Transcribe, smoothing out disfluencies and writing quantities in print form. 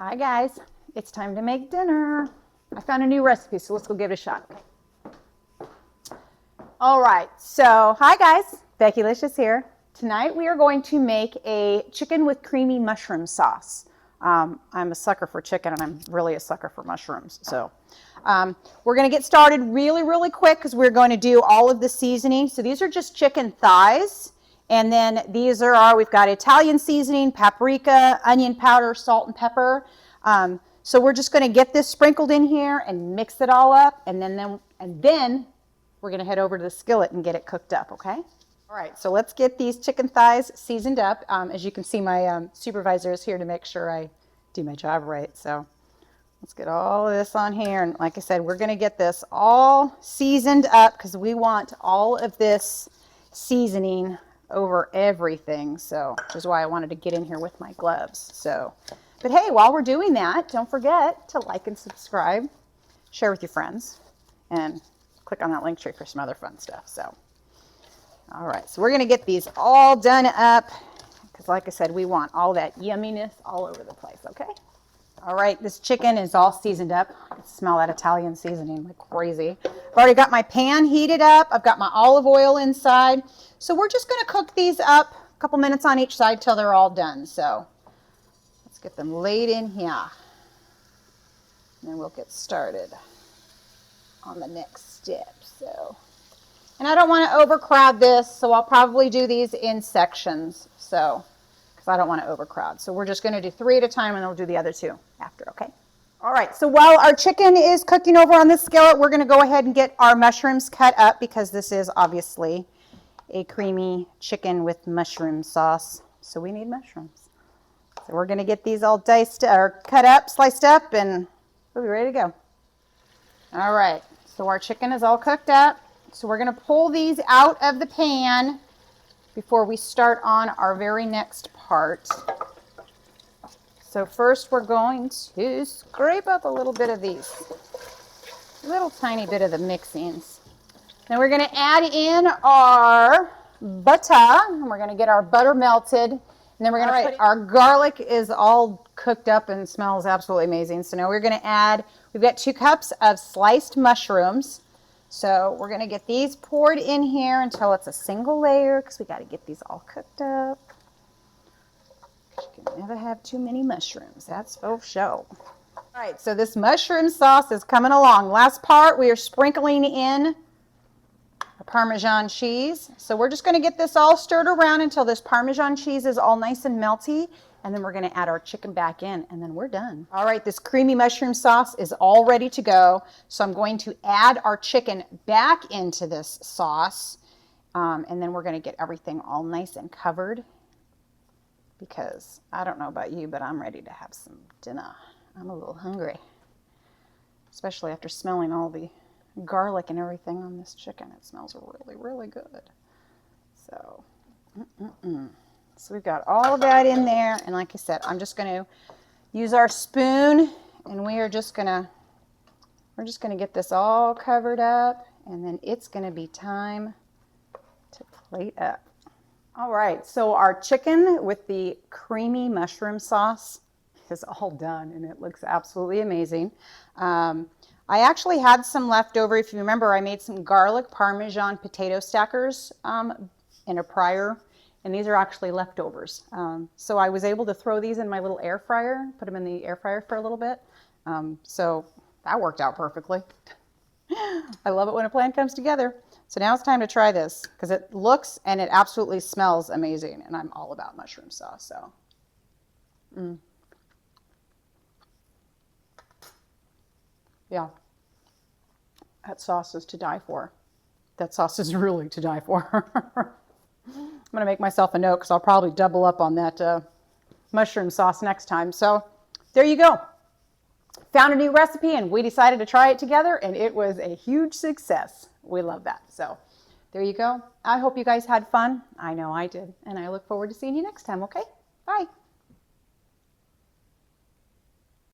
Hi guys, it's time to make dinner. I found a new recipe, so let's go give it a shot. All right, so hi guys, Becki-licious here. Tonight we are going to make a chicken with creamy mushroom sauce. I'm a sucker for chicken and I'm really a sucker for mushrooms. So we're going to get started really quick because we're going to do all of the seasoning. So these are just chicken thighs. And then these are we've got Italian seasoning, paprika, onion powder, salt and pepper. So we're just going to get this sprinkled in here and mix it all up. And then we're going to head over to the skillet and get it cooked up, okay? All right, so let's get these chicken thighs seasoned up. As you can see, my supervisor is here to make sure I do my job right. So let's get all of this on here. And like I said, we're going to get this all seasoned up because we want all of this seasoning over everything. So which is why I wanted to get in here with my gloves. So, but hey, while we're doing that, don't forget to like and subscribe, share with your friends, and click on that link tree for some other fun stuff. So, all right, so we're going to get these all done up because like I said, we want all that yumminess all over the place, okay? All right, this chicken is all seasoned up. I can smell that Italian seasoning like crazy. I've already got my pan heated up. I've got my olive oil inside. So we're just going to cook these up a couple minutes on each side till they're all done. So let's get them laid in here. And then we'll get started on the next step. So, and I don't want to overcrowd this, so I'll probably do these in sections. So, because I don't want to overcrowd. So we're just going to do 3 at a time and then we'll do the other 2 after, okay? All right, so while our chicken is cooking over on this skillet, we're going to go ahead and get our mushrooms cut up because this is obviously a creamy chicken with mushroom sauce. So we need mushrooms. So we're going to get these all diced or cut up, sliced up, and we'll be ready to go. All right, so our chicken is all cooked up. So we're going to pull these out of the pan before we start on our very next part. So first we're going to scrape up a little bit of these, little tiny bit of the mixings. Then we're going to add in our butter, and we're going to get our butter melted. And then we're going to put our garlic is all cooked up and smells absolutely amazing. So now we're going to add, we've got 2 cups of sliced mushrooms. So we're going to get these poured in here until it's a single layer because we got to get these all cooked up. You can never have too many mushrooms. That's for sure. All right, so this mushroom sauce is coming along. Last part, we are sprinkling in a Parmesan cheese. So we're just going to get this all stirred around until this Parmesan cheese is all nice and melty. And then we're going to add our chicken back in and then we're done. All right, this creamy mushroom sauce is all ready to go. So I'm going to add our chicken back into this sauce. And then we're going to get everything all nice and covered because I don't know about you, but I'm ready to have some dinner. I'm a little hungry, especially after smelling all the garlic and everything on this chicken. It smells really good. So, So we've got all of that in there, and like I said, I'm just going to use our spoon, and we're just going to get this all covered up, and then it's going to be time to plate up. All right, so our chicken with the creamy mushroom sauce is all done, and it looks absolutely amazing. I actually had some left over. If you remember, I made some garlic Parmesan potato stackers in a prior. And these are actually leftovers. So I was able to throw these in my little air fryer, put them in the air fryer for a little bit. So that worked out perfectly. I love it when a plan comes together. So now it's time to try this because it looks and it absolutely smells amazing. And I'm all about mushroom sauce. So, yeah, that sauce is to die for. That sauce is really to die for. I'm going to make myself a note because I'll probably double up on that mushroom sauce next time. So there you go. Found a new recipe and we decided to try it together and it was a huge success. We love that. So there you go. I hope you guys had fun. I know I did. And I look forward to seeing you next time. Okay? Bye.